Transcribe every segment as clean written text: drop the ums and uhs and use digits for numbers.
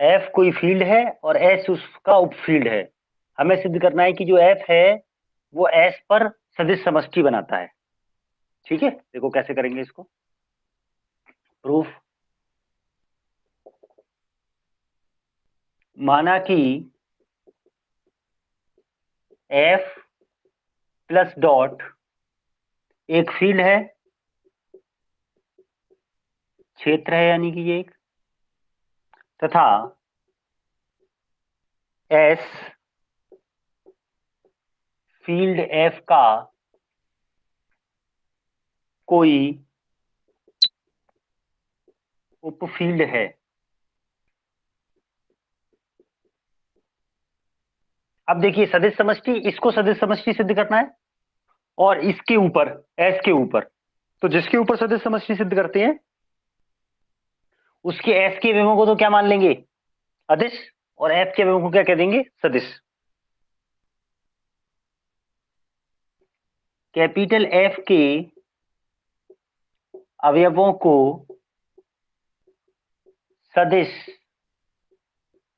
F कोई field है और एस उसका उपफील्ड है। हमें सिद्ध करना है कि जो एफ है वो एस पर सदिश समष्टि बनाता है। ठीक है, देखो कैसे करेंगे इसको प्रूफ। माना कि एफ प्लस डॉट एक फील्ड है, क्षेत्र है यानी कि ये एक, तथा एस फील्ड एफ का कोई उपफील्ड है। अब देखिए सदिश समष्टि, इसको सदिश समष्टि सिद्ध करना है और इसके ऊपर एस के ऊपर, तो जिसके ऊपर सदिश समष्टि सिद्ध करते हैं उसके एस के विभव को तो क्या मान लेंगे, अदिश, और एफ के विभव को क्या कह देंगे, सदिश। कैपिटल एफ के अवयवों को सदिश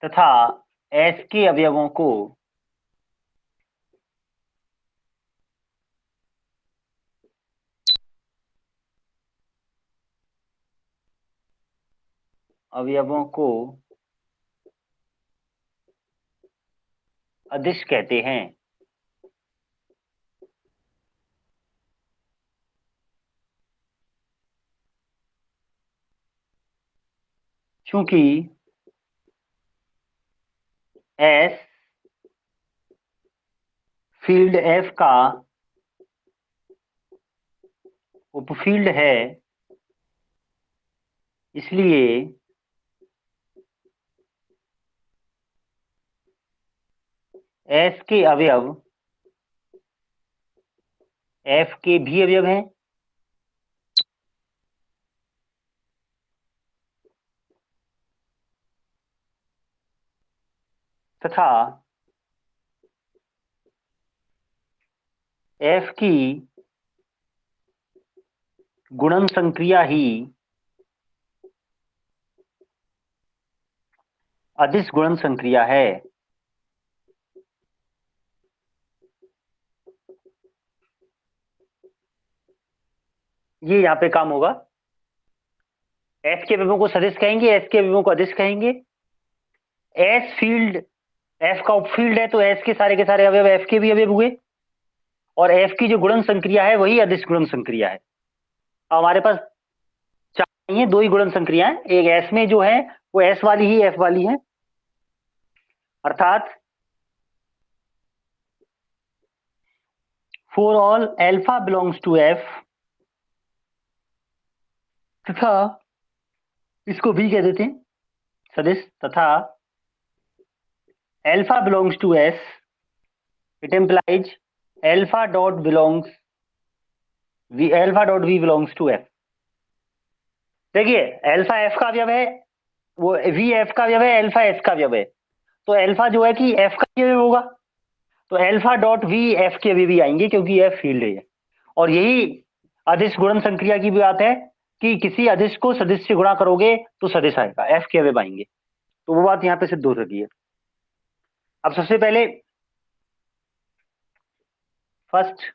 तथा एस के अवयवों को अदिश कहते हैं। क्योंकि एस फील्ड एफ का उपफील्ड है, इसलिए एस के अवयव एफ के भी अवयव हैं तथा एफ की गुणन संक्रिया ही अदिश गुणन संक्रिया है। ये यहां पे काम होगा। एफ के अवयवों को सदिश कहेंगे, एस के अवयवों को अदिश कहेंगे। एस फील्ड एफ का उपफील्ड है तो एस के सारे अवयव एफ के भी अवयव हुए, और एफ की जो गुणन संक्रिया है वही अदिश गुणन संक्रिया है। अब हमारे पास चार नहीं है, दो ही गुणन संक्रिया है। एक एस में जो है वो एस वाली ही एफ वाली है, अर्थात for all alpha belongs to F, तथा इसको भी कह देते हैं सदिश, तथा alpha belongs to S, it implies alpha dot V belongs to F. देखिए एल्फा एफ का अवयव है, वो वी एफ का अवयव है, एल्फा एस का अवयव है, तो एल्फा जो है कि एफ का अवयव होगा, तो एल्फा डॉट वी एफ के अवयव भी आएंगे क्योंकि एफ फील्ड है। और यही अदिश गुणन संक्रिया की भी बात है कि किसी अदिश को सदिश से गुणा करोगे तो सदिश आएगा, एफ के अवयव आएंगे। तो वो बात यहाँ पे सिद्ध हो रही है। अब सबसे पहले फर्स्ट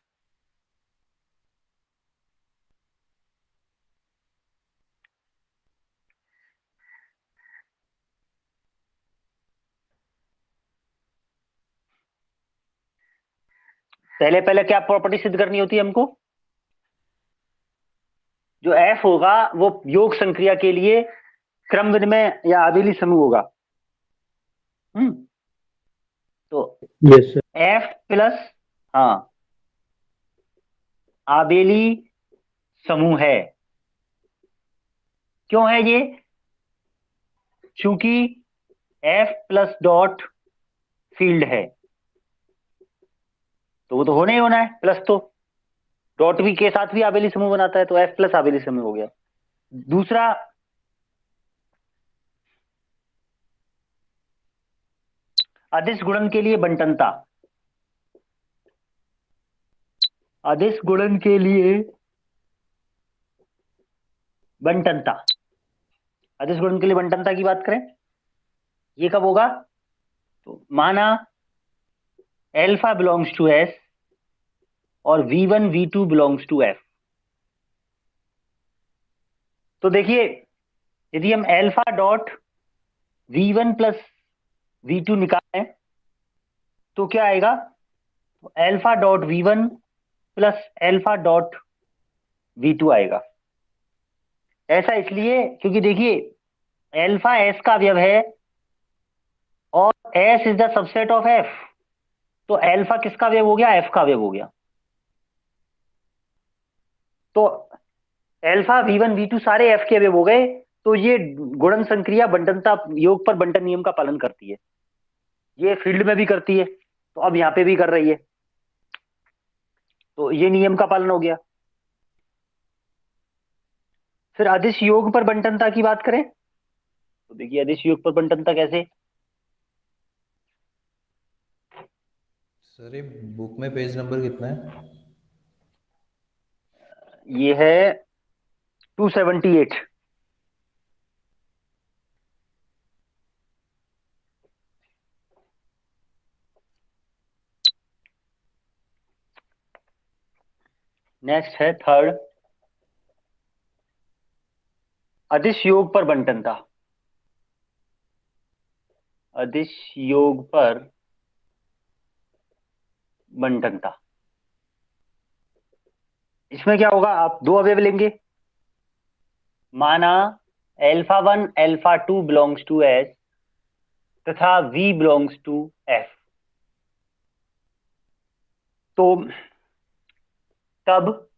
पहले पहले क्या प्रॉपर्टी सिद्ध करनी होती है हमको, जो एफ होगा वो योग संक्रिया के लिए क्रम विनिमय या आबेली समूह होगा। तो यस सर। एफ प्लस, हाँ, आबेली समूह है। क्यों है ये, क्योंकि एफ प्लस डॉट फील्ड है, तो वो तो होना ही होना है प्लस, तो डॉट भी के साथ भी आबेली समूह बनाता है, तो एफ प्लस आबेली समूह हो गया। दूसरा, अदिश गुणन के लिए बंटनता, अदिश गुणन के लिए बंटनता, अदिश गुणन के लिए बंटनता की बात करें ये कब होगा? तो माना एल्फा बिलोंग्स टू एस और V1 V2 belongs to F. तो देखिए, यदि हम alpha dot V1 plus V2 निकालें तो क्या आएगा? Alpha dot V1 plus alpha dot V2 आएगा। ऐसा इसलिए क्योंकि देखिए, एल्फा एस का अवयव है और S is the subset of F. तो एल्फा किसका अवयव हो गया? एफ का अवयव हो गया। तो एल्फा V1 V2 सारे एफ के अवयव हो गए। तो ये गुणन संक्रिया बंटनता योग पर बंटन नियम का पालन करती है। ये फील्ड में भी करती है, तो अब यहां पे भी कर रही है। तो ये नियम का पालन हो गया। फिर अदिश योग पर बंटनता की बात करें तो देखिए, अदिश योग पर बंटनता कैसे? सर ये बुक में पेज नंबर कितना है? ये है 278। नेक्स्ट है थर्ड, अदिश योग पर बंटनता। अदिश योग पर बंटनता, इसमें क्या होगा? आप दो अवयव लेंगे। माना alpha 1 alpha 2 belongs to S तथा V बिलोंग्स टू एफ। तो तब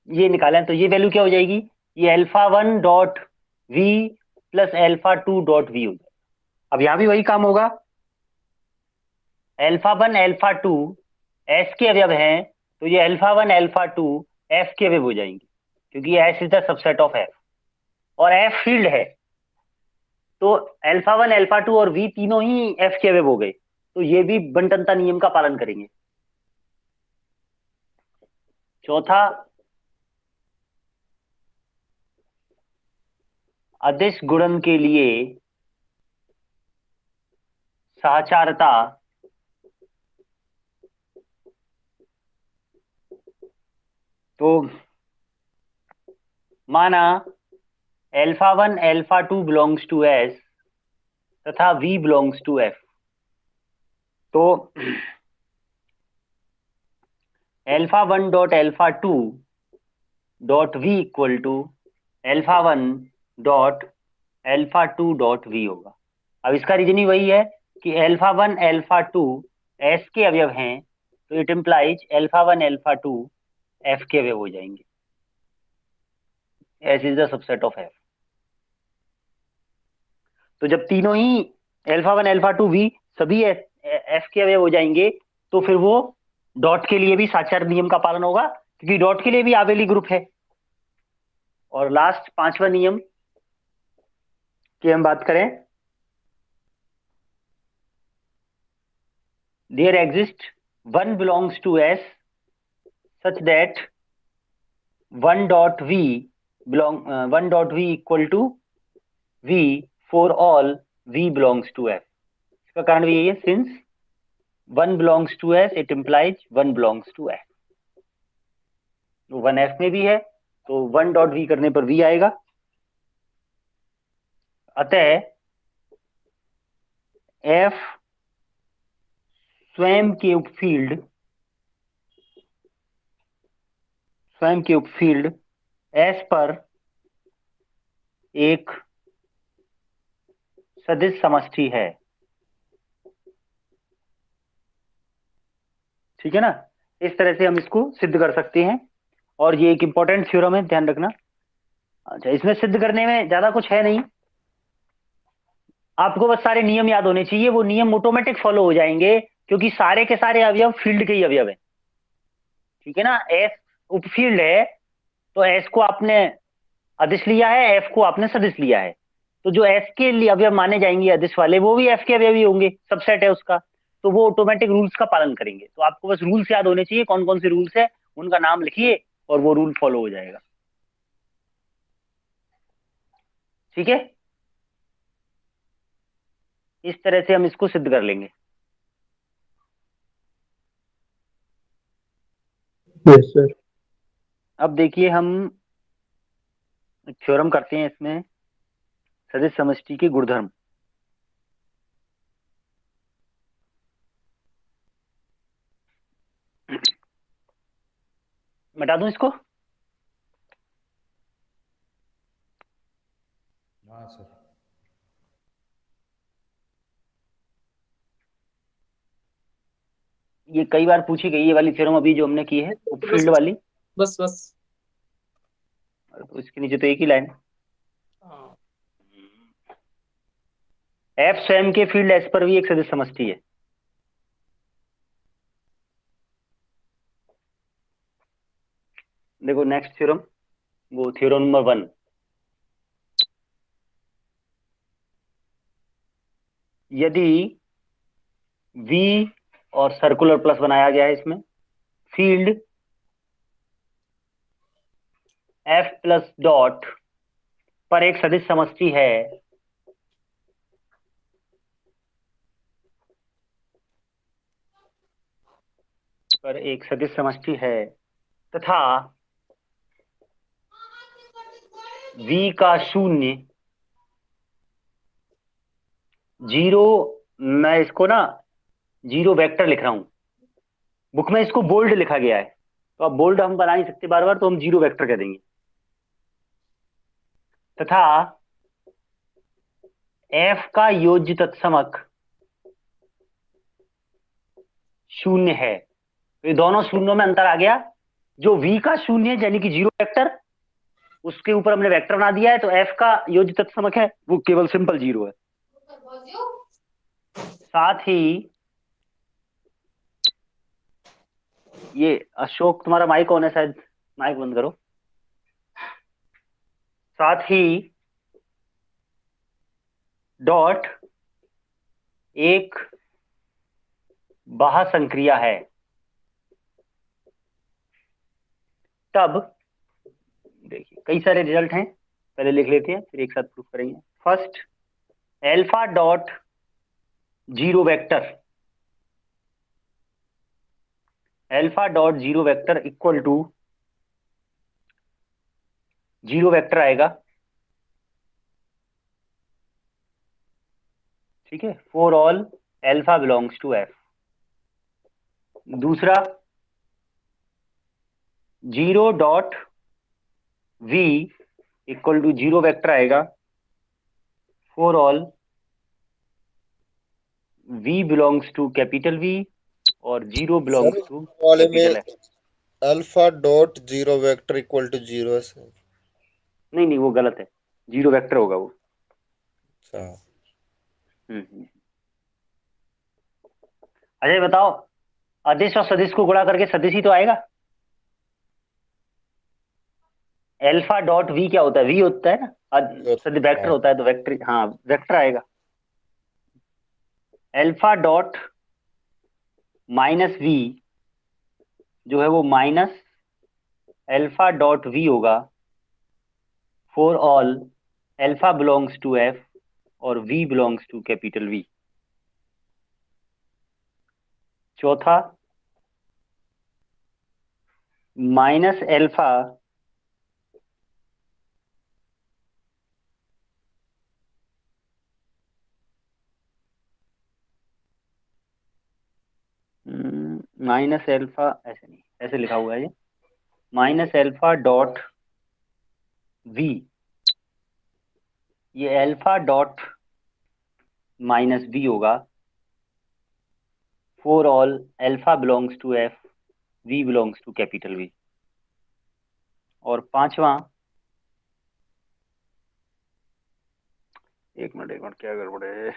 ये निकालें तो ये वैल्यू क्या हो जाएगी? ये alpha 1 dot V plus alpha 2 dot V हो जाएगा। अब यहां भी वही काम होगा। एल्फा 1 एल्फा 2 एस के अवयव हैं, तो ये एल्फा 1 एल्फा 2 एफ के अवयव हो जाएंगे, क्योंकि S is the subset of F और एफ फील्ड है। तो एल्फा 1 एल्फा 2 और V तीनों ही एफ के अवयव हो गए, तो ये भी बंटनता नियम का पालन करेंगे। चौथा, अदिश गुणन के लिए साचारता तो माना alpha 1 alpha 2 belongs to S तथा V बिलोंग्स टू एफ। तो alpha 1 dot alpha 2 dot V equal to alpha 1 dot alpha 2 dot V होगा। अब इसका रीजन ही वही है कि एल्फा 1 एल्फा 2 एस के अवयव हैं, तो it implies alpha 1 alpha 2 F के अवयव हो जाएंगे। S is the subset of F. तो जब तीनों ही एल्फा 1 एल्फा 2 V सभी एफ के अवयव हो जाएंगे, तो फिर वो डॉट के लिए भी साचार नियम का पालन होगा, क्योंकि डॉट के लिए भी आबेली ग्रुप है। और लास्ट पांचवा नियम की हम बात करें, there exist one belongs to S such that one dot V one dot V equal to V for all V belongs to F. इसका कारण भी यही है, since one belongs to S it implies one belongs to F. तो one F में भी है, तो वन डॉट वी करने पर V आएगा। अतः एफ स्वयं के उपफील्ड एस पर एक सदिश समष्टि है। ठीक है ना? इस तरह से हम इसको सिद्ध कर सकते हैं, और ये एक इंपॉर्टेंट थ्योरम है, ध्यान रखना। अच्छा, इसमें सिद्ध करने में ज्यादा कुछ है नहीं, आपको बस सारे नियम याद होने चाहिए। वो नियम ऑटोमेटिक फॉलो हो जाएंगे, क्योंकि सारे के सारे अवयव फील्ड के ही अवयव है। ठीक है ना? एस उपफील्ड है, तो एस को आपने अदिश लिया है, एफ को आपने सदिश लिया है। तो जो एस के लिए अवयव माने जाएंगे अदिश वाले, वो भी एफ के अवयव ही होंगे, सबसेट है उसका। तो वो ऑटोमेटिक रूल्स का पालन करेंगे। तो आपको बस रूल्स याद होने चाहिए, कौन कौन से रूल्स है, उनका नाम लिखिए और वो रूल फॉलो हो जाएगा। ठीक है, इस तरह से हम इसको सिद्ध कर लेंगे। Yes sir. अब देखिए हम थ्योरम करते हैं इसमें, सदिश समष्टि के गुणधर्म। मिटा दूं इसको? हाँ सर। ये कई बार पूछी गई ये वाली थ्योरम अभी जो हमने की है, बस उपफील्ड वाली। बस बस। तो इसके नीचे तो एक ही लाइन है, हाँ, एफ स्वयं के फील्ड एस पर भी एक सदिश समष्टि है। देखो नेक्स्ट थ्योरम, वो थ्योरम नंबर 1। यदि V और सर्कुलर प्लस बनाया गया है इसमें, फील्ड F प्लस डॉट पर एक सदिश समष्टि है, पर एक सदिश समष्टि है, तथा V का शून्य 0, मैं इसको ना 0 वेक्टर लिख रहा हूं, बुक में इसको बोल्ड लिखा गया है, तो अब बोल्ड हम बना नहीं सकते बार बार, तो हम 0 वेक्टर कह देंगे। तथा F का योज्य तत्समक 0 है, तो ये दोनों शून्यों में अंतर आ गया। जो V का शून्य है यानी कि 0 वेक्टर, उसके ऊपर हमने वेक्टर बना दिया है, तो F का योज्य तत्समक है वो केवल सिंपल 0 है। साथ ही ये अशोक, तुम्हारा माइक ऑन है शायद, माइक बंद करो। साथ ही डॉट एक बाह्य संक्रिया है, तब देखिए कई सारे रिजल्ट हैं, पहले लिख लेते हैं फिर एक साथ प्रूफ करेंगे। First, alpha dot 0 vector, alpha dot 0 vector equal to 0 vector आएगा, ठीक है, for all alpha belongs to F. दूसरा, 0 dot V equal to 0 vector आएगा for all V belongs to capital V और 0 सर बिलोंग्स टू वाले में capital F. Alpha dot zero vector equal to zero है sir. नहीं नहीं, वो गलत है, 0 वेक्टर होगा वो। अच्छा, हम्म। अच्छा ये बताओ, अदिश और सदिश को गुणा करके सदिश ही तो आएगा। एल्फा डॉट वी क्या होता है? वी होता है ना, सदिश वेक्टर हाँ, होता है तो वेक्टर, हाँ वेक्टर आएगा। एल्फा डॉट माइनस वी जो है वो माइनस एल्फा डॉट वी होगा for all alpha belongs to F और V belongs to capital V. चौथा, माइनस एल्फा माइनस एल्फा, ऐसे नहीं, ऐसे लिखा हुआ है ये, माइनस एल्फा डॉट वी, ये एल्फा डॉट माइनस वी होगा for all alpha belongs to F V belongs to capital V. और पांचवा, एक मिनट क्या गड़बड़ है,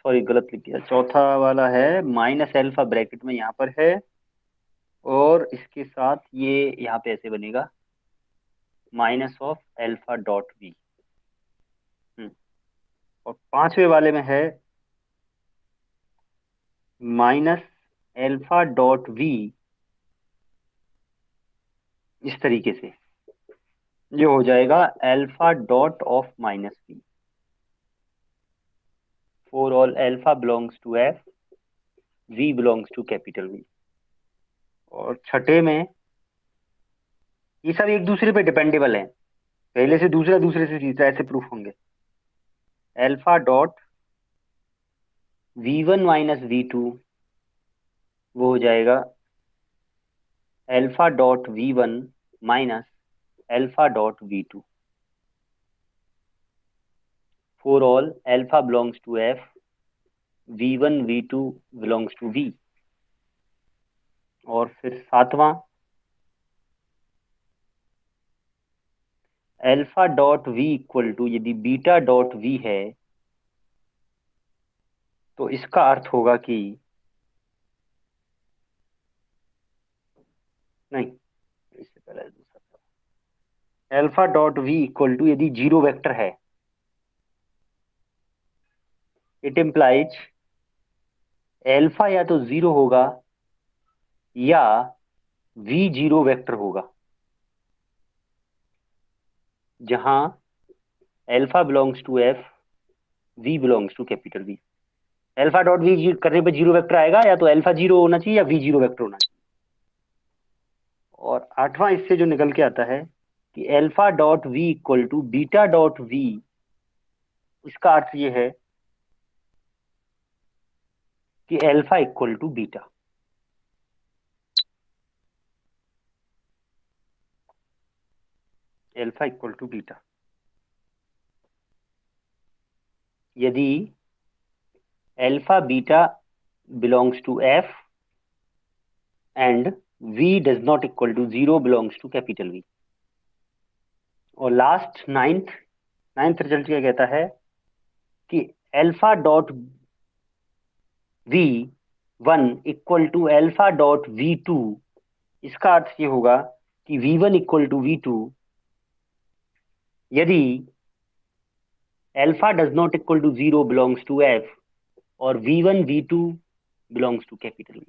सॉरी गलत लिख दिया। चौथा वाला है माइनस एल्फा ब्रैकेट में यहाँ पर है, और इसके साथ ये यहाँ पे ऐसे बनेगा minus of alpha dot V. और पांचवे वाले में है माइनस एल्फा डॉट वी, इस तरीके से, ये हो जाएगा alpha dot of minus B for all alpha belongs to F, V belongs to capital V. और छठे में ये सब एक दूसरे पे डिपेंडेबल है, पहले से दूसरा दूसरे से तीसरा ऐसे प्रूफ होंगे। Alpha dot v1 minus v2 वो हो जाएगा alpha dot v1 minus alpha dot v2 for all alpha belongs to F, v1 v2 belongs to v। और फिर सातवां alpha dot v equal to यदि बीटा डॉट v है तो इसका अर्थ होगा कि नहीं, इससे पहले दूसरा alpha dot v equal to यदि जीरो वेक्टर है, इट इम्प्लाइज अल्फा या तो जीरो होगा या v जीरो वेक्टर होगा, जहां alpha belongs to F, v belongs to capital V. Alpha dot V करने पे जीरो वेक्टर आएगा, या तो अल्फा जीरो होना चाहिए या v जीरो वेक्टर होना चाहिए। और आठवां इससे जो निकल के आता है कि alpha dot V equal to beta dot V, इसका अर्थ ये है कि alpha equal to beta. Alpha equal to beta यदि alpha beta belongs to F and v does not equal to zero belongs to capital V. और last ninth result क्या कहता है कि alpha dot V one equal to alpha dot V two, इसका अर्थ ये होगा कि V one equal to we to यदि alpha does not equal to zero belongs to F और V one V two belongs to capital V.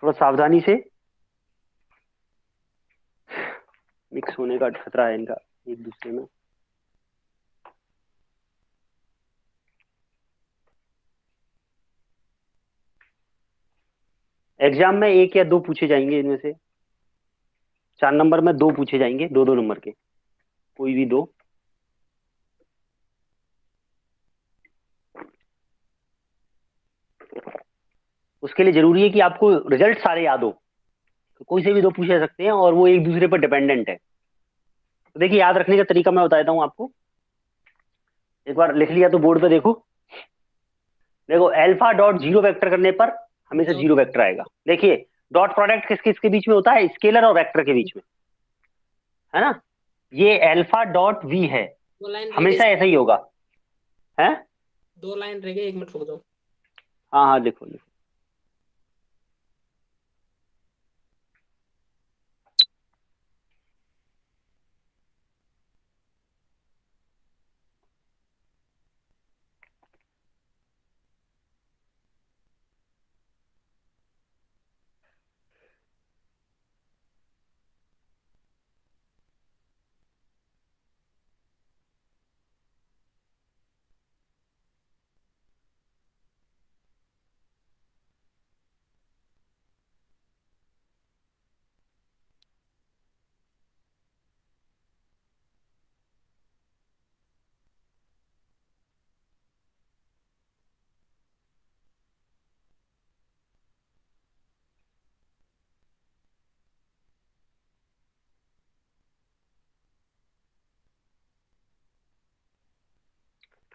थोड़ा सावधानी से, मिक्स होने का खतरा है इनका एक दूसरे में। एग्जाम में एक या दो पूछे जाएंगे, इनमें से 4 नंबर में 2 पूछे जाएंगे, 2 2 नंबर के, कोई भी 2। उसके लिए जरूरी है कि आपको रिजल्ट सारे याद हो, तो कोई से भी 2 पूछे जा सकते हैं और वो एक दूसरे पर डिपेंडेंट है। तो देखिए, याद रखने का तरीका मैं बता देता हूँ आपको। एक बार लिख लिया तो बोर्ड पे देखो। देखो, अल्फा डॉट जीरो वेक्टर करने पर हमेशा जीरो वेक्टर आएगा। देखिए, डॉट प्रोडक्ट किस किसके बीच में होता है? स्केलर और वेक्टर के बीच में, है ना। ये अल्फा डॉट वी है, दो लाइन हमेशा ऐसा ही होगा, है। 2 लाइन रह गए, 1 मिनट रुक दो। हाँ हाँ, लिखो लिखो।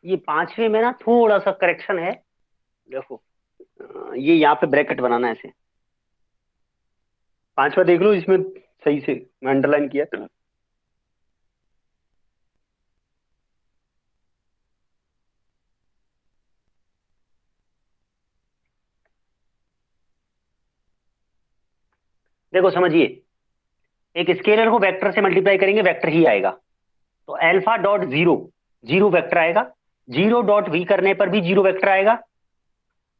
ये 5वें में ना थोड़ा सा करेक्शन है। देखो, ये यहाँ पे ब्रैकेट बनाना है ऐसे। 5वां देख लो, इसमें सही से मैं अंडरलाइन किया। देखो समझिए, एक स्केलर को वेक्टर से मल्टीप्लाई करेंगे, वेक्टर ही आएगा। तो alpha dot zero, zero vector आएगा। जीरो डॉट वी करने पर भी जीरो वेक्टर आएगा।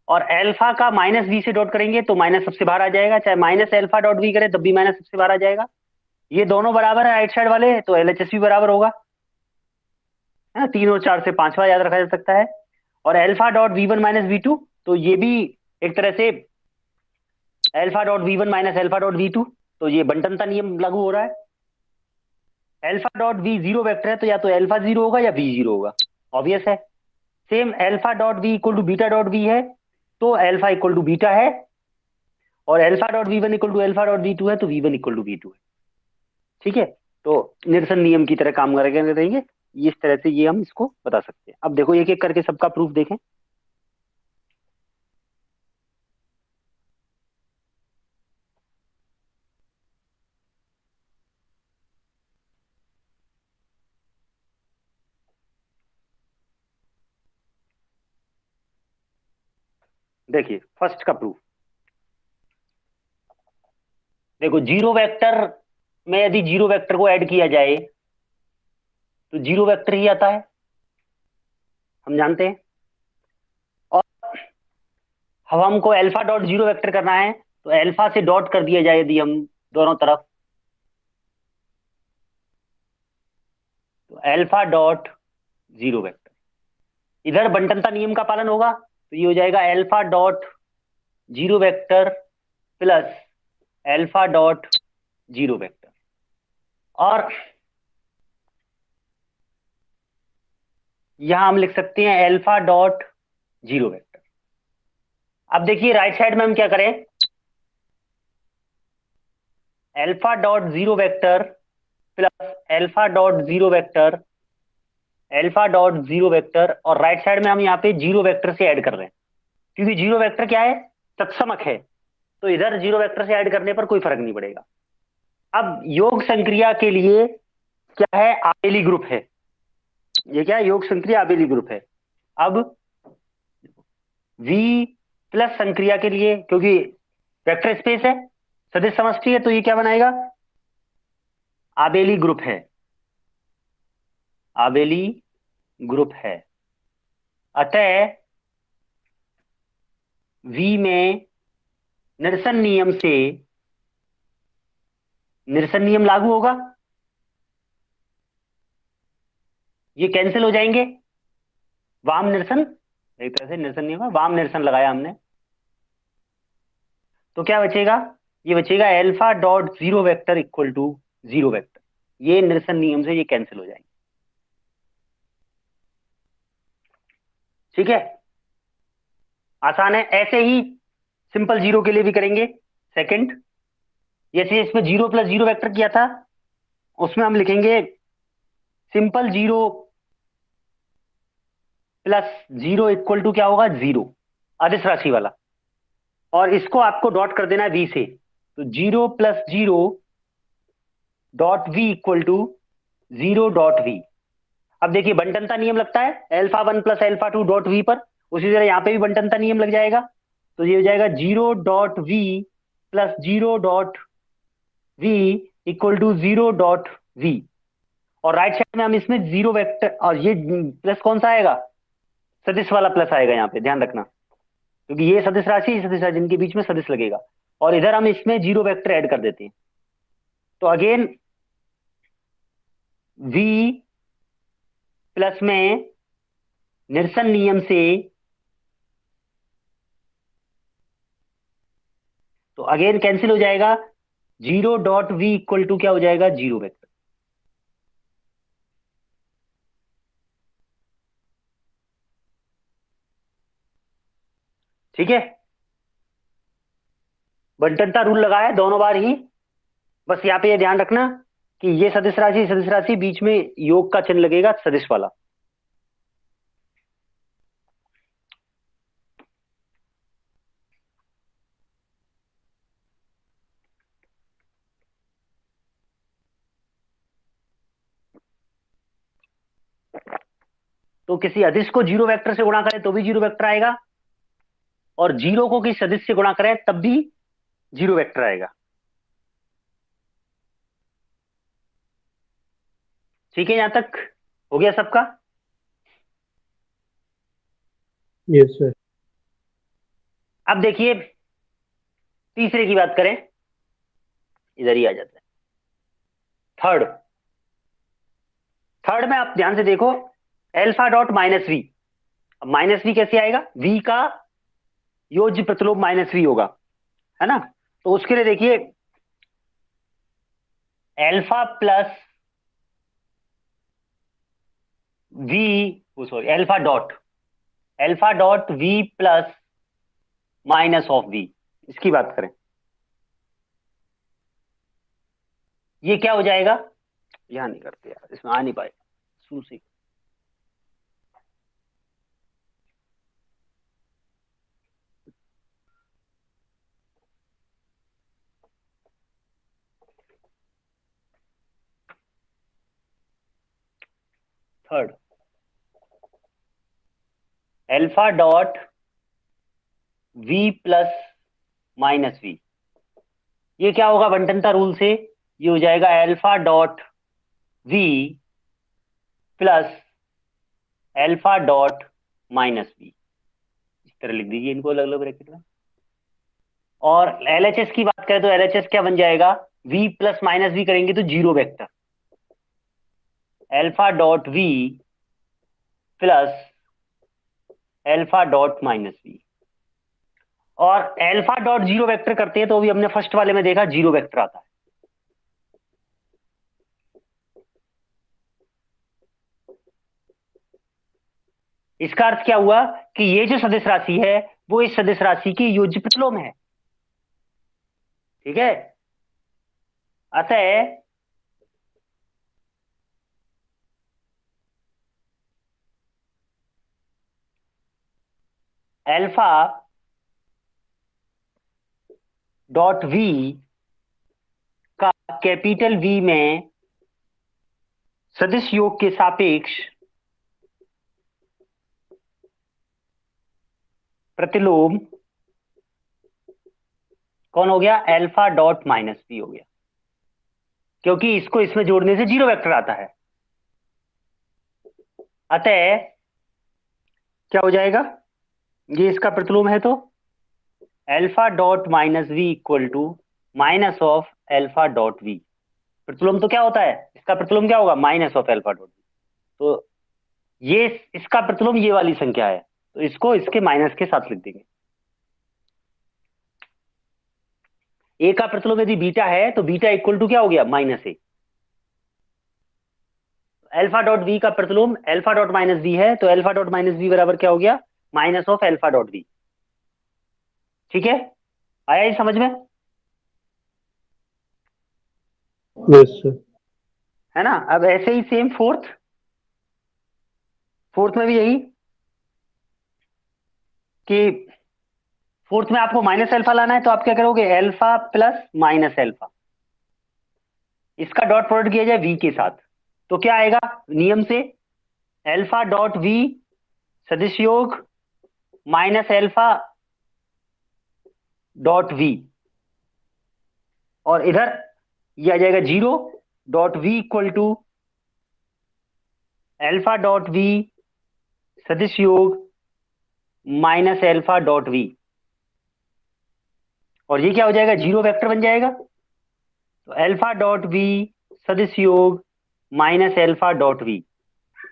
और अल्फा का माइनस वी से डॉट करेंगे तो माइनस सबसे बाहर आ जाएगा, चाहे माइनस अल्फा डॉट वी करें तब भी माइनस सबसे बाहर आ जाएगा। ये दोनों बराबर है राइट साइड वाले, तो एलएचएस भी बराबर होगा, है ना। 3 और 4 से 5वां याद रखा जा सकता है। और alpha dot V1 minus V2, तो ये भी एक तरह से alpha dot V1 minus alpha dot V2, तो ये बंटन का नियम लागू हो रहा है। Alpha dot V zero vector है, तो या तो एल्फा जीरो होगा या V जीरो होगा, ऑब्वियस है। Same alpha dot V equal to beta dot V है, तो एल्फा इक्वल टू बीटा है। और alpha dot V1 equal to alpha dot V2 है, तो V1 इक्वल टू V2 है। ठीक है, तो निरसन नियम की तरह काम करेंगे रहेंगे। इस तरह से ये हम इसको बता सकते हैं। अब देखो एक एक करके सबका प्रूफ देखें। देखिए फर्स्ट का प्रूफ, देखो जीरो वेक्टर में यदि जीरो वेक्टर को ऐड किया जाए तो जीरो वेक्टर ही आता है, हम जानते हैं। और अब हमको एल्फा डॉट जीरो वेक्टर करना है, तो एल्फा से डॉट कर दिया जाए यदि हम दोनों तरफ, तो एल्फा डॉट जीरो वेक्टर, इधर बंटनता नियम का पालन होगा, तो ये हो जाएगा alpha dot zero vector plus alpha dot zero vector. और यहां हम लिख सकते हैं एल्फा डॉट जीरो वेक्टर। अब देखिए राइट साइड में हम क्या करें, alpha dot zero vector plus alpha dot zero vector, alpha dot zero vector, और राइट साइड में हम यहाँ पे जीरो वेक्टर से ऐड कर रहे हैं, क्योंकि जीरो वेक्टर क्या है, तत्समक है, तो इधर जीरो वेक्टर से ऐड करने पर कोई फर्क नहीं पड़ेगा। अब योग संक्रिया के लिए क्या है, आबेली ग्रुप है। ये क्या है, योग संक्रिया आबेली ग्रुप है। अब V प्लस संक्रिया के लिए, क्योंकि वेक्टर स्पेस है, सदिश समष्टि है, तो ये क्या बनाएगा, आबेली ग्रुप है, आबेली ग्रुप है। अतः V में निरसन नियम से, निरसन नियम लागू होगा, ये कैंसिल हो जाएंगे, वाम निरसन, एक तरह से निरसन नियम है, वाम निरसन लगाया हमने, तो क्या बचेगा, ये बचेगा alpha dot zero vector equal to zero vector. ये निरसन नियम से ये कैंसिल हो जाएंगे। ठीक है, आसान है। ऐसे ही सिंपल जीरो के लिए भी करेंगे। सेकंड, जैसे इसमें जीरो प्लस जीरो वेक्टर किया था, उसमें हम लिखेंगे simple zero plus zero equal to क्या होगा, जीरो, अदिश राशि वाला, और इसको आपको डॉट कर देना है V से, तो zero plus zero dot V equal to zero dot V। अब देखिए बंटनता नियम लगता है alpha one plus alpha two dot V पर, उसी तरह यहां पे भी बंटनता नियम लग जाएगा, तो ये हो जाएगा zero dot V plus zero dot V equal to zero dot V। और राइट साइड में हम इसमें जीरो वेक्टर, और ये प्लस कौन सा आएगा, सदिश वाला प्लस आएगा, यहाँ पे ध्यान रखना, क्योंकि ये सदिश राशि, ये सदिश राशि, इनके बीच में सदिश लगेगा, और इधर हम इसमें जीरो वेक्टर ऐड कर देते हैं, तो अगेन V प्लस में निरसन नियम से, तो अगेन कैंसिल हो जाएगा, zero dot V equal to क्या हो जाएगा, जीरो वेक्टर। ठीक है, बंटनता रूल लगाया है दोनों बार ही। बस यहाँ पे ये ध्यान रखना कि ये सदिश राशि बीच में योग का चिन्ह लगेगा, सदिश वाला। तो किसी अदिश को जीरो वेक्टर से गुणा करें तो भी जीरो वेक्टर आएगा, और जीरो को किसी सदिश से गुणा करें तब भी जीरो वेक्टर आएगा। ठीक है, यहां तक हो गया सबका। Yes, sir. अब देखिए तीसरे की बात करें, इधर ही आ जाता है। थर्ड थर्ड में आप ध्यान से देखो, एल्फा डॉट माइनस वी। अब माइनस वी कैसे आएगा? वी का योज्य प्रतिलोम माइनस वी होगा, है ना। तो उसके लिए देखिए, alpha plus V, sorry alpha dot V plus minus of V, इसकी बात करें, ये क्या हो जाएगा? यहां नहीं करते यार, इसमें आ नहीं पाएगा, शुरू से। Third, alpha dot V plus minus V, ये क्या होगा बंटनता रूल से? ये हो जाएगा alpha dot V plus alpha dot minus V, इस तरह लिख दीजिए इनको अलग अलग ब्रैकेट में। और एलएचएस की बात करें तो एलएचएस क्या बन जाएगा? वी प्लस माइनस वी करेंगे तो zero vector, alpha dot V plus alpha dot minus V. और एल्फा डॉट जीरो वेक्टर करते हैं तो अभी हमने फर्स्ट वाले में देखा जीरो वेक्टर आता है। इसका अर्थ क्या हुआ कि ये जो सदिश राशि है वो इस सदिश राशि की योज्य प्रतिलोम है, ठीक है। अतः एल्फा डॉट वी का कैपिटल वी में सदिश योग के सापेक्ष प्रतिलोम कौन हो गया? एल्फा डॉट माइनस वी हो गया, क्योंकि इसको इसमें जोड़ने से जीरो वेक्टर आता है। अतः क्या हो जाएगा? ये इसका प्रतिलोम है तो alpha dot minus V equal to minus of alpha dot V. प्रतिलोम तो क्या होता है? इसका प्रतिलोम क्या होगा? Minus of alpha dot V. तो ये इसका प्रतिलोम ये वाली संख्या है, तो इसको इसके माइनस के साथ लिख देंगे। ए का प्रतिलोम यदि बीटा है तो बीटा इक्वल टू क्या हो गया? Minus A. Alpha dot V का प्रतिलोम एल्फा डॉट माइनस वी है, तो एल्फा डॉट माइनस वी बराबर क्या हो गया? Minus of alpha dot V. ठीक है, आया ये समझ में? Yes, sir. है ना। अब ऐसे ही सेम फोर्थ में भी यही, कि फोर्थ में आपको माइनस एल्फा लाना है तो आप क्या करोगे? एल्फा प्लस माइनस एल्फा, इसका डॉट प्रोडक्ट किया जाए वी के साथ, तो क्या आएगा नियम से? एल्फा डॉट वी सदिश योग माइनस एल्फा डॉट वी, और इधर ये आ जाएगा zero dot V equal to alpha dot V सदिश योग माइनस एल्फा डॉट वी, और ये क्या हो जाएगा? जीरो वेक्टर बन जाएगा। तो एल्फा डॉट वी सदिश योग minus alpha dot V,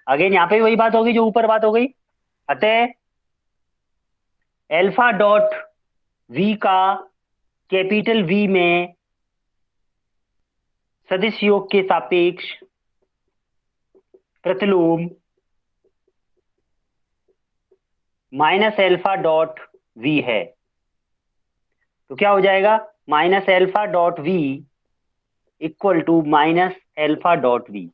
again यहां पे वही बात होगी जो ऊपर बात हो गई। अतः एल्फा डॉट वी का कैपिटल वी में सदिश योग के सापेक्ष प्रतिलोम माइनस एल्फा डॉट वी है, तो क्या हो जाएगा? Minus alpha dot V equal to minus alpha dot V.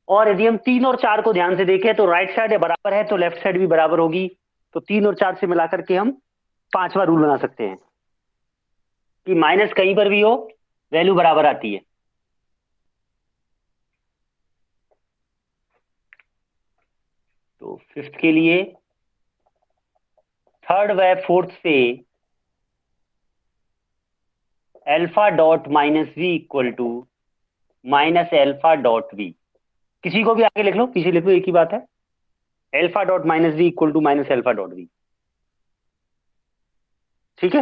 और यदि हम 3 और 4 को ध्यान से देखें तो राइट साइड बराबर है तो लेफ्ट साइड भी बराबर होगी, तो 3 और 4 से मिलाकर के हम पांचवा रूल बना सकते हैं कि माइनस कहीं पर भी हो वैल्यू बराबर आती है। तो फिफ्थ के लिए थर्ड व फोर्थ से alpha dot minus V equal to minus alpha dot V, किसी को भी आगे लिख लो पीछे लिख लो, एक ही बात है। Alpha dot minus V equal to minus alpha dot V, ठीक है।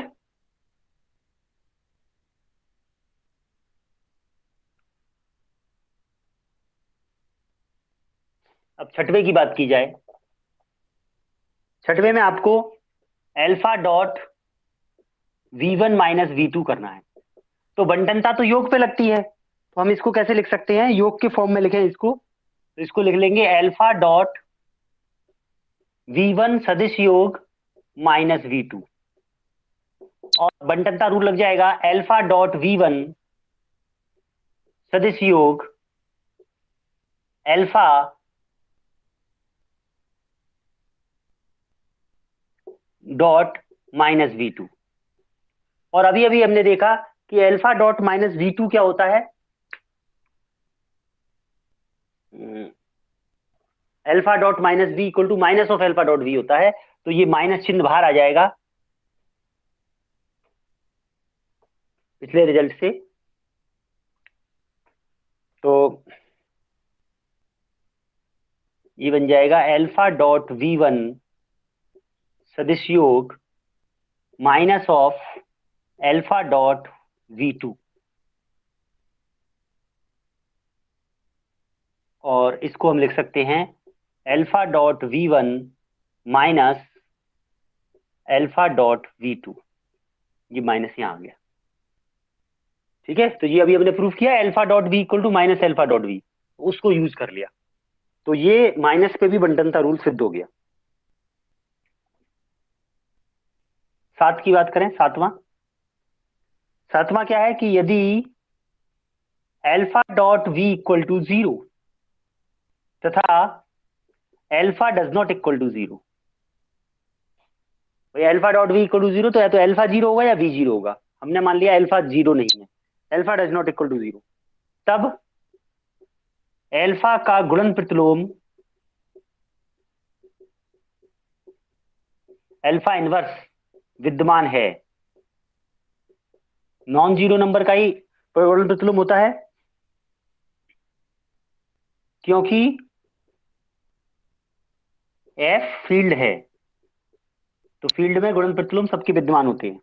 अब छठवें की बात की जाए, छठवें में आपको alpha dot V1 minus V2 करना है। तो बंटनता तो योग पे लगती है, तो हम इसको कैसे लिख सकते हैं, योग के फॉर्म में लिखें इसको, तो इसको लिख लेंगे अल्फा डॉट V1 सदिश योग माइनस V2, और बंटनता रूल लग जाएगा अल्फा डॉट V1 सदिश योग अल्फा डॉट माइनस V2। और अभी अभी हमने देखा कि अल्फा डॉट माइनस V2 क्या होता है, alpha dot minus V equal to minus of alpha dot V होता है। तो ये माइनस चिन्ह बाहर आ जाएगा पिछले रिजल्ट से। तो ये बन जाएगा अल्फा डॉट V1 सदिश योग minus of alpha dot V2, और इसको हम लिख सकते हैं alpha dot V1 minus alpha dot V2। ये माइनस यहाँ आ गया, ठीक है। तो ये अभी हमने प्रूफ किया alpha dot V equal to minus alpha dot V, उसको यूज कर लिया, तो ये माइनस पे भी बंटनता रूल सिद्ध हो गया। सात की बात करें, सातवां, सातवां क्या है कि यदि alpha dot V equal to 0 तथा alpha does not equal to 0, भाई alpha dot V equal to 0 तो या तो अल्फा 0 होगा या V 0 होगा। हमने मान लिया अल्फा 0 नहीं है, alpha does not equal to 0, तब अल्फा का गुणन प्रतिलोम अल्फा इनवर्स विद्यमान है। नॉन जीरो नंबर का ही गुणन प्रतिलोम होता है, क्योंकि F फील्ड है, तो फील्ड में गुणन प्रतिलोम सबके विद्यमान होते हैं।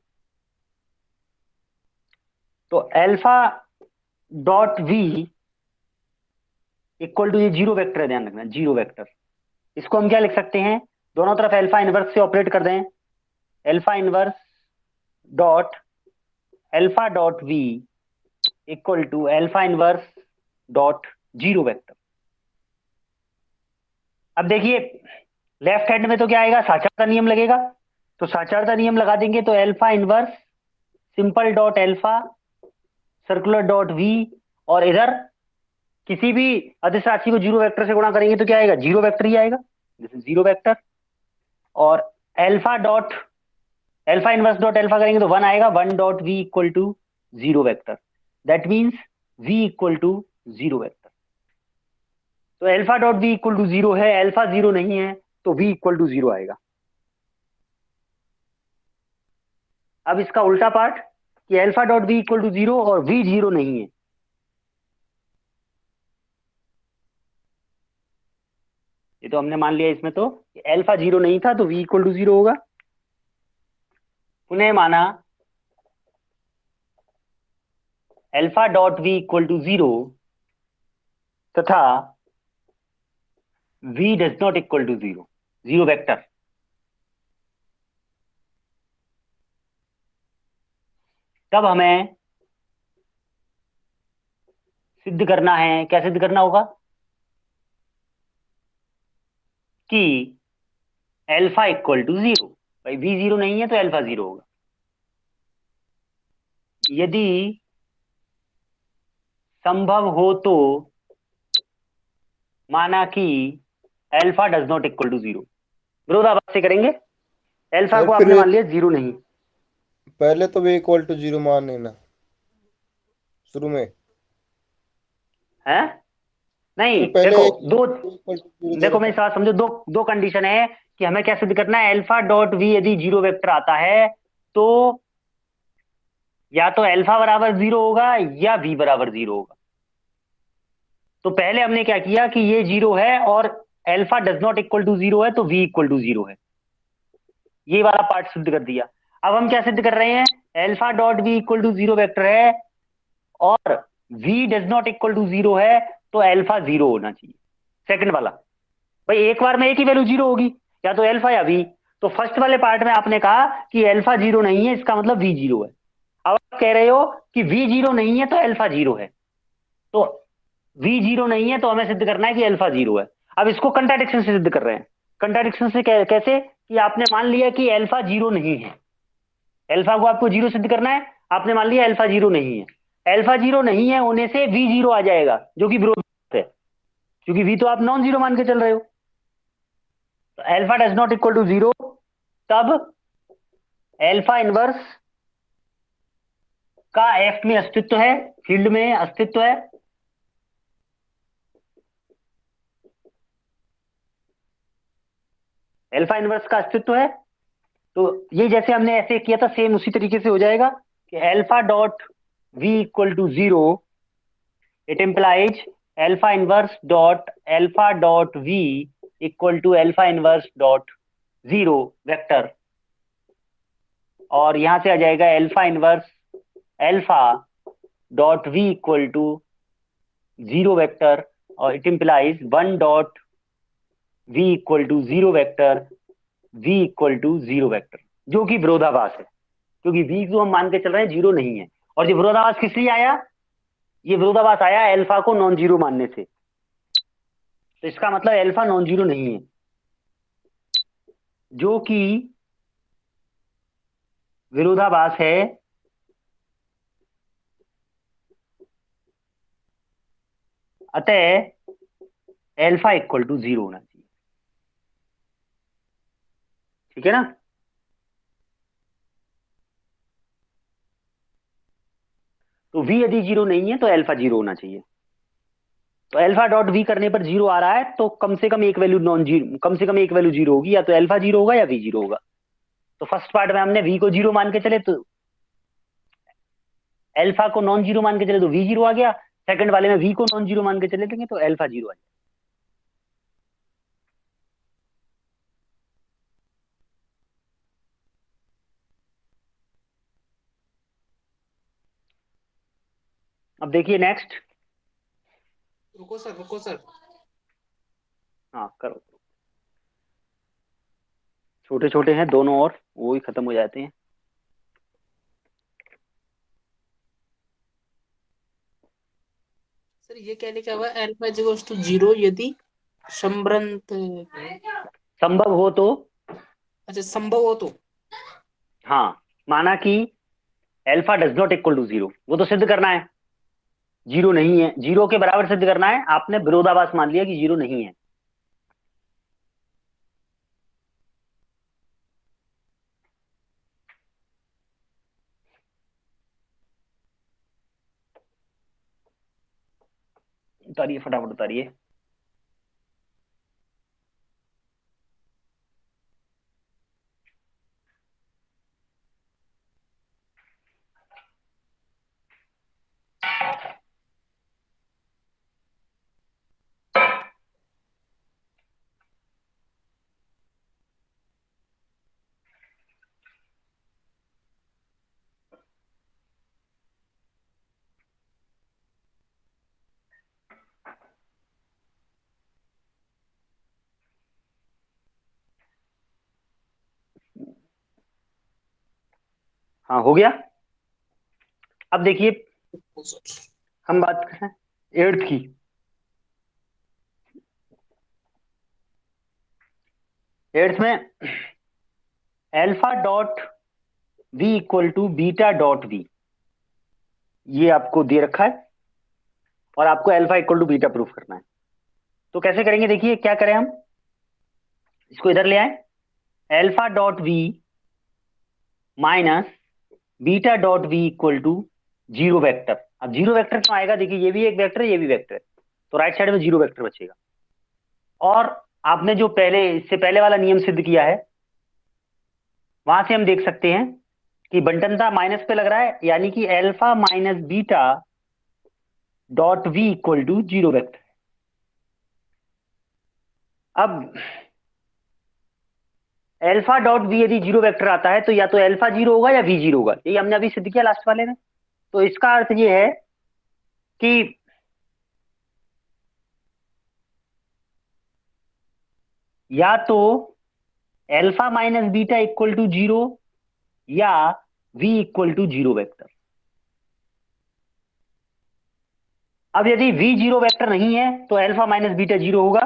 तो alpha dot V equal to, ये जीरो वेक्टर है, ध्यान रखना जीरो वेक्टर। इसको हम क्या लिख सकते हैं, दोनों तरफ अल्फा इनवर्स से ऑपरेट कर दें, alpha inverse dot V equal to alpha inverse dot zero vector. अब देखिए लेफ्ट हैंड में तो क्या आएगा, साचारता नियम लगेगा, तो साचारता नियम लगा देंगे तो alpha inverse simple dot alpha circular dot V, और इधर किसी भी अदिश राशि को जीरो वेक्टर से गुणा करेंगे तो क्या आएगा, जीरो वेक्टर ही आएगा, दिस इज जीरो वेक्टर। और अल्फा इनवर्स डॉट अल्फा करेंगे तो वन आएगा, one dot V equal to zero vector, that means V equal to zero vector. तो alpha dot V equal to zero है, alpha zero नहीं है, तो V equal to zero आएगा। अब इसका उल्टा पार्ट कि alpha dot V equal to zero और V जीरो नहीं है, ये तो हमने मान लिया इसमें तो अल्फा जीरो नहीं था, तो V इक्वल टू जीरो होगा। पुनः माना alpha dot V equal to zero तथा V does not equal to zero, zero vector. तब हमें सिद्ध करना है, क्या सिद्ध करना होगा कि अल्फा इक्वल टू जीरो, भाई V जीरो नहीं है तो अल्फा जीरो होगा। यदि संभव हो तो माना कि alpha does not equal to zero, विरोधाभास से करेंगे, अल्फा सर को फिर आपने मान लिया जीरो नहीं पहले तो V इक्वल टू 0 मान लेना शुरू में, है, नहीं फिर पहले देखो दो, इक्वल टू 0 दे देखो मेरी रखा। बात समझो, दो दो कंडीशन है कि हमें क्या सिद्ध करना है, अल्फा डॉट V यदि जीरो वेक्टर आता है तो या तो अल्फा बराबर जीरो होगा या V बराबर जीरो होगा। तो पहले हमने क्या किया कि ये जीरो है और alpha does not equal to zero है, तो V इक्वल टू जीरो है, ये वाला पार्ट सिद्ध कर दिया। अब हम क्या सिद्ध कर रहे हैं, alpha dot V equal to zero vector है और V does not equal to zero है, तो अल्फा जीरो होना चाहिए, सेकंड वाला। भाई एक बार में एक ही वैल्यू जीरो होगी, या तो अल्फा या वी। तो फर्स्ट वाले पार्ट में आपने कहा कि अल्फा जीरो नहीं है, इसका मतलब वी जीरो है। अब आप कह रहे हो कि वी जीरो नहीं है तो अल्फा जीरो है। तो वी जीरो नहीं है तो हमें सिद्ध करना है कि अल्फा जीरो है। अब इसको कंट्राडिक्शन से सिद्ध कर रहे हैं। कंट्राडिक्शन से कैसे? कि आपने मान लिया कि अल्फा जीरो नहीं है, अल्फा को आपको जीरो सिद्ध करना है, आपने मान लिया अल्फा जीरो नहीं है। अल्फा जीरो नहीं है होने से वी जीरो आ जाएगा, जो कि विरोधाभास है, क्योंकि वी तो आप नॉन जीरो मान के चल रहे हो। तो alpha does not equal to zero, तब अल्फा इनवर्स का एफ में अस्तित्व है, फील्ड में अस्तित्व है। अल्फा इनवर्स का अस्तित्व है। तो ये जैसे हमने ऐसे किया था, सेम उसी तरीके से हो जाएगा कि alpha dot V equal to zero, it implies alpha inverse dot alpha dot V equal to alpha inverse dot zero vector, और यहां से आ जाएगा alpha inverse alpha dot V equal to zero vector, और it implies one dot V equal to zero vector, V equal to zero vector, जो कि विरोधाभास है, क्योंकि वी जो हम मान के चल रहे हैं जीरो नहीं है। और ये विरोधाभास किस लिए आया? ये विरोधाभास आया अल्फा को नॉन जीरो मानने से। तो इसका मतलब अल्फा नॉन जीरो नहीं है, जो कि विरोधाभास है। अतः अल्फा इक्वल टू जीरो होना चाहिए। ठीक है ना? तो वी यदि जीरो नहीं है तो अल्फा जीरो होना चाहिए। तो अल्फा डॉट वी करने पर जीरो आ रहा है, तो कम से कम एक वैल्यू नॉन जीरो, कम से कम एक वैल्यू जीरो होगी, या तो अल्फा जीरो होगा या वी जीरो होगा। तो फर्स्ट पार्ट में हमने वी को जीरो मान के चले, तो अल्फा को नॉन जीरो मान के चले तो वी जीरो आ गया। सेकंड वाले में वी को नॉन जीरो मान के चले देंगे तो अल्फा जीरो आ जाएगा। अब देखिए नेक्स्ट। रुको सर। हाँ करो। छोटे छोटे हैं दोनों, और वो ही खत्म हो जाते हैं। सर ये कहने का हुआ अल्फा इक्वल्स टू जीरो यदि संभ्रंत, संभव हो तो। अच्छा संभव हो तो। हाँ, माना कि alpha does not equal to zero, वो तो सिद्ध करना है, जीरो नहीं है, जीरो के बराबर सिद्ध करना है। आपने विरोधाभास मान लिया कि जीरो नहीं है। उतारिए फटाफट उतारिए। हाँ हो गया। अब देखिए, हम बात कर रहे हैं एर्थ की। एर्थ में alpha dot V equal to beta dot V, ये आपको दे रखा है, और आपको alpha equal to beta proof करना है। तो कैसे करेंगे? देखिए क्या करें हम, इसको इधर ले आए, alpha dot V minus beta dot V equal to zero vector. अब जीरो वेक्टर क्यों आएगा? देखिए ये भी एक वेक्टर है, ये भी वेक्टर है, तो राइट साइड में जीरो वेक्टर बचेगा। और आपने जो पहले, इससे पहले वाला नियम सिद्ध किया है, वहां से हम देख सकते हैं कि बंटनता माइनस पे लग रहा है, यानी कि alpha minus beta dot V equal to zero vector. अब अल्फा डॉट वी यदि जीरो वेक्टर आता है, तो या तो अल्फा जीरो होगा या वी जीरो होगा, यही हमने अभी सिद्ध किया लास्ट वाले में। तो इसका अर्थ ये है कि या तो alpha minus beta equal to 0 या v इक्वल टू 0 वेक्टर। अब यदि v 0 वेक्टर नहीं है तो अल्फा माइनस बीटा 0 होगा।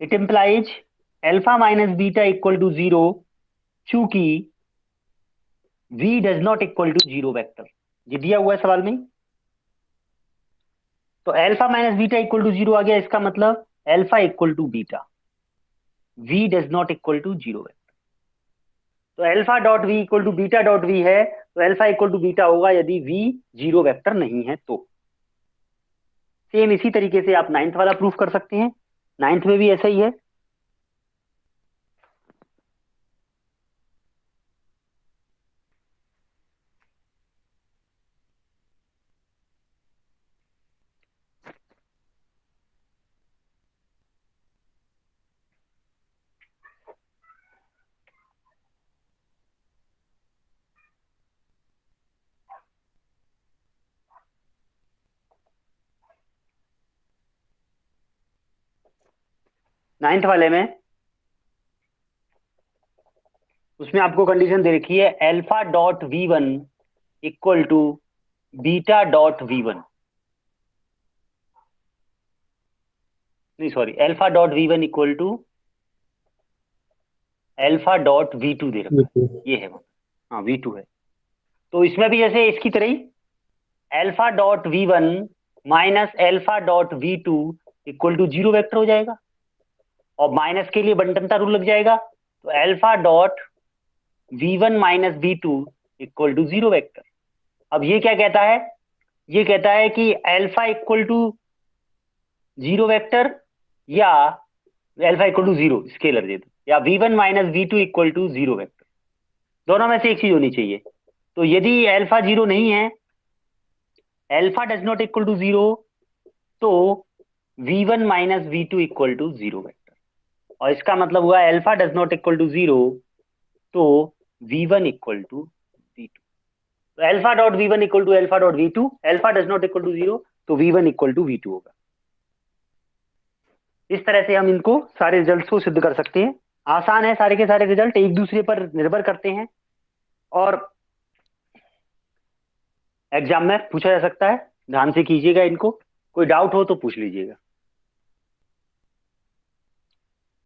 It implies alpha minus beta equal to 0 चूंकि v does not equal to 0 vector. ये दिया हुआ है सवाल में। तो alpha minus beta equal to 0 आ गया, इसका मतलब alpha equal to beta, v does not equal to 0 vector. तो alpha dot v equal to beta dot v है, तो अल्फा इक्वल टू बीटा होगा यदि v 0 वेक्टर नहीं है तो। सेम इसी तरीके से आप नाइन्थ वाला प्रूफ कर सकते हैं, नाइन्थ में भी ऐसा ही है। नाइन्थ वाले में उसमें आपको कंडीशन दे रखी है alpha dot v1 equal to beta dot v1, नहीं sorry, alpha dot v1 equal to alpha dot v2 दे रखा है, ये है वो। हाँ v2 है। तो इसमें भी जैसे इसकी तरह ही alpha dot v1 minus alpha dot v2 equal to 0 vector हो जाएगा, और माइनस के लिए बंटनता रूल लग जाएगा। तो alpha dot v1 minus v2 equal to 0 vector. अब ये क्या कहता है, ये कहता है कि अल्फा इक्वल टू 0 वेक्टर या अल्फा इक्वल टू 0 स्केलर दे दो, या v1 minus v2 equal to 0 vector, दोनों में से एक चीज होनी चाहिए। तो यदि अल्फा 0 नहीं है, alpha does not equal to 0, तो v1 minus v2 equal to 0 vector. और इसका मतलब हुआ alpha does not equal to 0, तो v1 इक्वल टू v2। तो alpha dot v1 equal to alpha dot v2, alpha does not equal to 0, तो v1 equal to v2 होगा। इस तरह से हम इनको सारे रिजल्ट्स को सिद्ध कर सकते हैं। आसान है, सारे के सारे रिजल्ट एक दूसरे पर निर्भर करते हैं और एग्जाम में पूछा जा सकता है। ध्यान से कीजिएगा इनको, कोई डाउट हो तो पूछ लीजिएगा।